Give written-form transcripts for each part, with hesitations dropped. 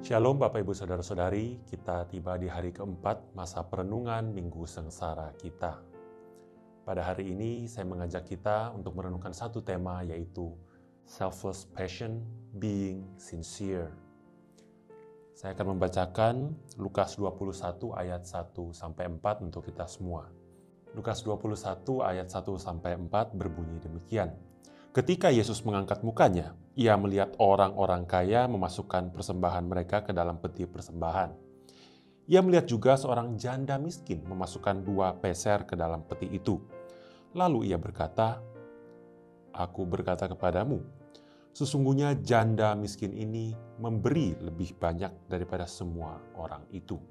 Shalom Bapak Ibu Saudara-saudari, kita tiba di hari keempat masa perenungan Minggu Sengsara kita. Pada hari ini saya mengajak kita untuk merenungkan satu tema, yaitu Selfless Passion, Being Sincere. Saya akan membacakan Lukas 21 ayat 1-4 untuk kita semua. Lukas 21 ayat 1-4 berbunyi demikian. Ketika Yesus mengangkat mukanya, ia melihat orang-orang kaya memasukkan persembahan mereka ke dalam peti persembahan. Ia melihat juga seorang janda miskin memasukkan 2 peser ke dalam peti itu. Lalu ia berkata, "Aku berkata kepadamu, sesungguhnya janda miskin ini memberi lebih banyak daripada semua orang itu.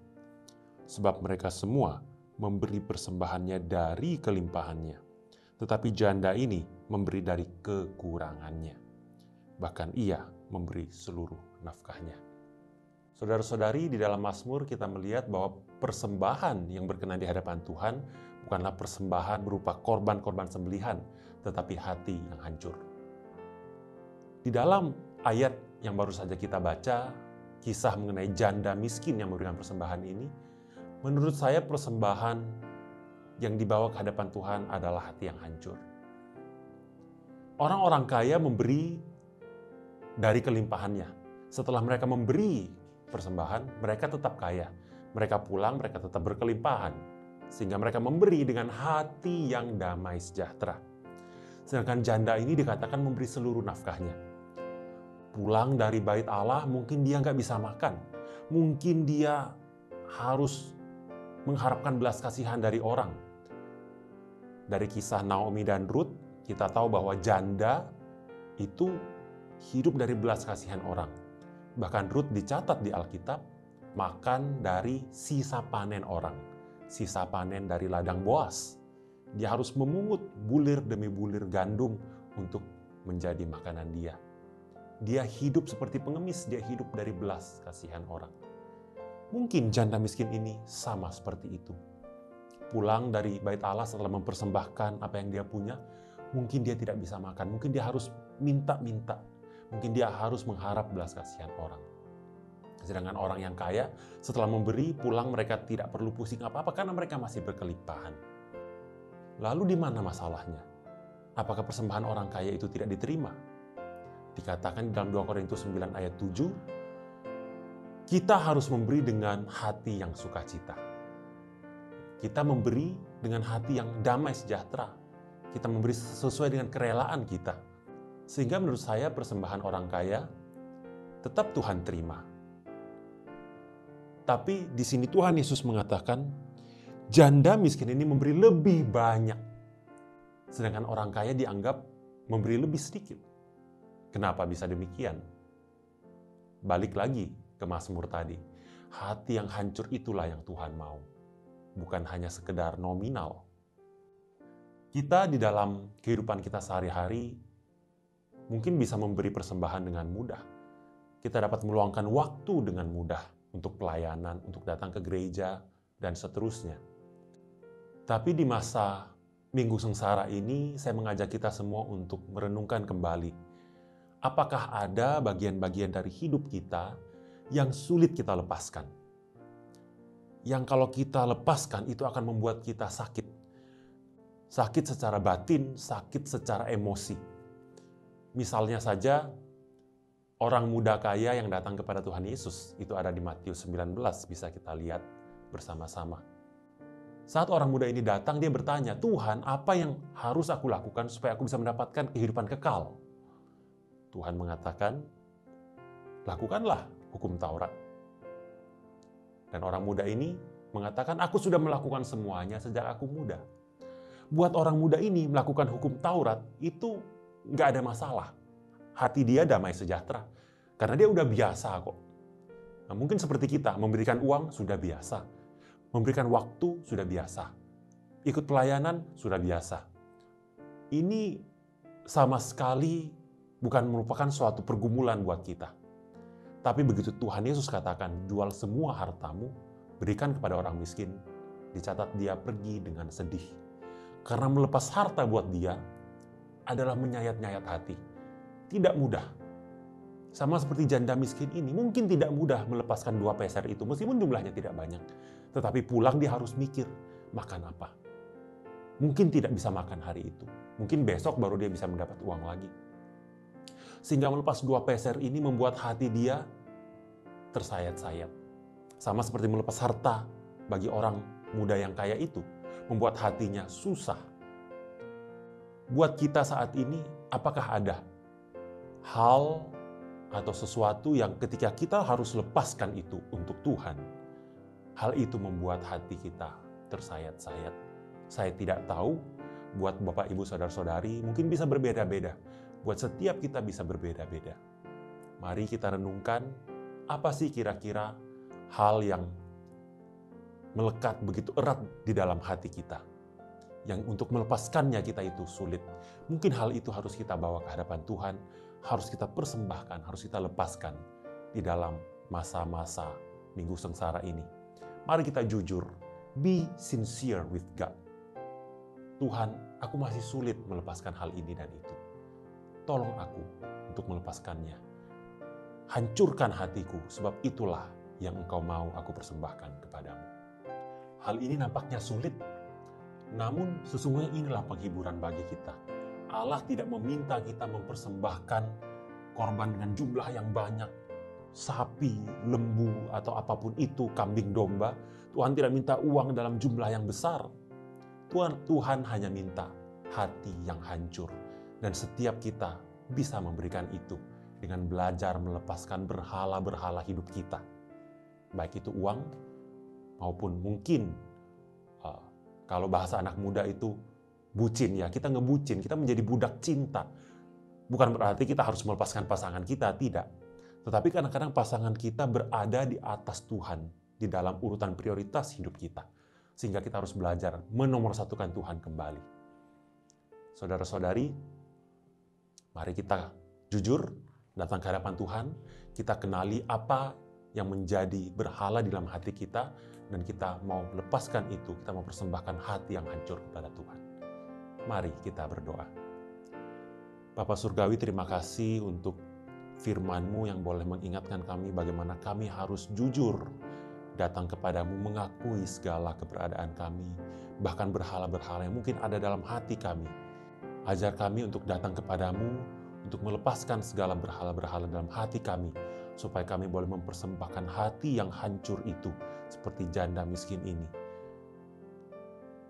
Sebab mereka semua memberi persembahannya dari kelimpahannya. Tetapi janda ini memberi dari kekurangannya. Bahkan ia memberi seluruh nafkahnya." Saudara-saudari, di dalam Mazmur kita melihat bahwa persembahan yang berkenan di hadapan Tuhan bukanlah persembahan berupa korban-korban sembelihan, tetapi hati yang hancur. Di dalam ayat yang baru saja kita baca, kisah mengenai janda miskin yang memberikan persembahan ini, menurut saya persembahan yang dibawa ke hadapan Tuhan adalah hati yang hancur. Orang-orang kaya memberi dari kelimpahannya. Setelah mereka memberi persembahan, mereka tetap kaya. Mereka pulang, mereka tetap berkelimpahan. Sehingga mereka memberi dengan hati yang damai sejahtera. Sedangkan janda ini dikatakan memberi seluruh nafkahnya. Pulang dari bait Allah, mungkin dia nggak bisa makan. Mungkin dia harus mengharapkan belas kasihan dari orang. Dari kisah Naomi dan Ruth, kita tahu bahwa janda itu hidup dari belas kasihan orang. Bahkan Ruth dicatat di Alkitab makan dari sisa panen orang, sisa panen dari ladang Boas. Dia harus memungut bulir demi bulir gandum untuk menjadi makanan dia. Dia hidup seperti pengemis, dia hidup dari belas kasihan orang. Mungkin janda miskin ini sama seperti itu. Pulang dari bait Allah setelah mempersembahkan apa yang dia punya, mungkin dia tidak bisa makan, mungkin dia harus minta-minta, mungkin dia harus mengharap belas kasihan orang. Sedangkan orang yang kaya, setelah memberi, pulang mereka tidak perlu pusing apa-apa karena mereka masih berkelimpahan. Lalu di mana masalahnya? Apakah persembahan orang kaya itu tidak diterima? Dikatakan di dalam 2 Korintus 9 ayat 7, kita harus memberi dengan hati yang sukacita. Kita memberi dengan hati yang damai sejahtera. Kita memberi sesuai dengan kerelaan kita. Sehingga menurut saya persembahan orang kaya tetap Tuhan terima. Tapi di sini Tuhan Yesus mengatakan, janda miskin ini memberi lebih banyak. Sedangkan orang kaya dianggap memberi lebih sedikit. Kenapa bisa demikian? Balik lagi ke Mazmur tadi. Hati yang hancur itulah yang Tuhan mau. Bukan hanya sekedar nominal. Kita di dalam kehidupan kita sehari-hari mungkin bisa memberi persembahan dengan mudah. Kita dapat meluangkan waktu dengan mudah untuk pelayanan, untuk datang ke gereja, dan seterusnya. Tapi di masa Minggu Sengsara ini, saya mengajak kita semua untuk merenungkan kembali. Apakah ada bagian-bagian dari hidup kita yang sulit kita lepaskan? Yang kalau kita lepaskan itu akan membuat kita sakit. Sakit secara batin, sakit secara emosi. Misalnya saja, orang muda kaya yang datang kepada Tuhan Yesus, itu ada di Matius 19, bisa kita lihat bersama-sama. Saat orang muda ini datang, dia bertanya, "Tuhan, apa yang harus aku lakukan supaya aku bisa mendapatkan kehidupan kekal?" Tuhan mengatakan, "Lakukanlah hukum Taurat." Dan orang muda ini mengatakan, "Aku sudah melakukan semuanya sejak aku muda." Buat orang muda ini melakukan hukum Taurat itu nggak ada masalah. Hati dia damai sejahtera. Karena dia udah biasa kok. Nah, mungkin seperti kita, memberikan uang sudah biasa. Memberikan waktu sudah biasa. Ikut pelayanan sudah biasa. Ini sama sekali bukan merupakan suatu pergumulan buat kita. Tapi begitu Tuhan Yesus katakan, "Jual semua hartamu, berikan kepada orang miskin," dicatat dia pergi dengan sedih. Karena melepas harta buat dia adalah menyayat-nyayat hati. Tidak mudah. Sama seperti janda miskin ini, mungkin tidak mudah melepaskan 2 peser itu, meskipun jumlahnya tidak banyak. Tetapi pulang dia harus mikir, makan apa? Mungkin tidak bisa makan hari itu. Mungkin besok baru dia bisa mendapat uang lagi. Sehingga melepas 2 peser ini membuat hati dia tersayat-sayat. Sama seperti melepas harta bagi orang muda yang kaya itu, membuat hatinya susah. Buat kita saat ini, apakah ada hal atau sesuatu yang ketika kita harus lepaskan itu untuk Tuhan, hal itu membuat hati kita tersayat-sayat? Saya tidak tahu, buat Bapak, Ibu, Saudara-saudari mungkin bisa berbeda-beda. Buat setiap kita bisa berbeda-beda. Mari kita renungkan, apa sih kira-kira hal yang melekat begitu erat di dalam hati kita, yang untuk melepaskannya kita itu sulit. Mungkin hal itu harus kita bawa ke hadapan Tuhan, harus kita persembahkan, harus kita lepaskan di dalam masa-masa Minggu Sengsara ini. Mari kita jujur, be sincere with God. Tuhan, aku masih sulit melepaskan hal ini dan itu. Tolong aku untuk melepaskannya. Hancurkan hatiku, sebab itulah yang Engkau mau aku persembahkan kepadamu. Hal ini nampaknya sulit, namun sesungguhnya inilah penghiburan bagi kita. Allah tidak meminta kita mempersembahkan korban dengan jumlah yang banyak, sapi, lembu, atau apapun itu, kambing domba. Tuhan tidak minta uang dalam jumlah yang besar. Tuhan hanya minta hati yang hancur. Dan setiap kita bisa memberikan itu dengan belajar melepaskan berhala-berhala hidup kita. Baik itu uang, maupun mungkin kalau bahasa anak muda itu bucin ya, kita ngebucin, kita menjadi budak cinta. Bukan berarti kita harus melepaskan pasangan kita, tidak. Tetapi kadang-kadang pasangan kita berada di atas Tuhan, di dalam urutan prioritas hidup kita. Sehingga kita harus belajar menomorsatukan Tuhan kembali. Saudara-saudari, mari kita jujur datang ke hadapan Tuhan, kita kenali apa yang menjadi berhala di dalam hati kita, dan kita mau lepaskan itu, kita mau persembahkan hati yang hancur kepada Tuhan. Mari kita berdoa. Bapa Surgawi, terima kasih untuk firman-Mu yang boleh mengingatkan kami bagaimana kami harus jujur datang kepadamu, mengakui segala keberadaan kami, bahkan berhala-berhala yang mungkin ada dalam hati kami. Ajar kami untuk datang kepadamu, untuk melepaskan segala berhala-berhala dalam hati kami, supaya kami boleh mempersembahkan hati yang hancur itu, seperti janda miskin ini.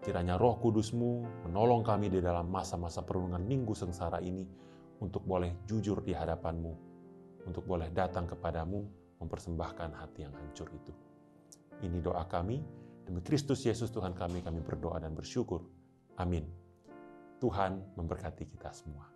Kiranya Roh Kudus-Mu menolong kami di dalam masa-masa perenungan Minggu Sengsara ini, untuk boleh jujur di hadapan-Mu, untuk boleh datang kepadamu, mempersembahkan hati yang hancur itu. Ini doa kami, demi Kristus Yesus Tuhan kami berdoa dan bersyukur. Amin. Tuhan memberkati kita semua.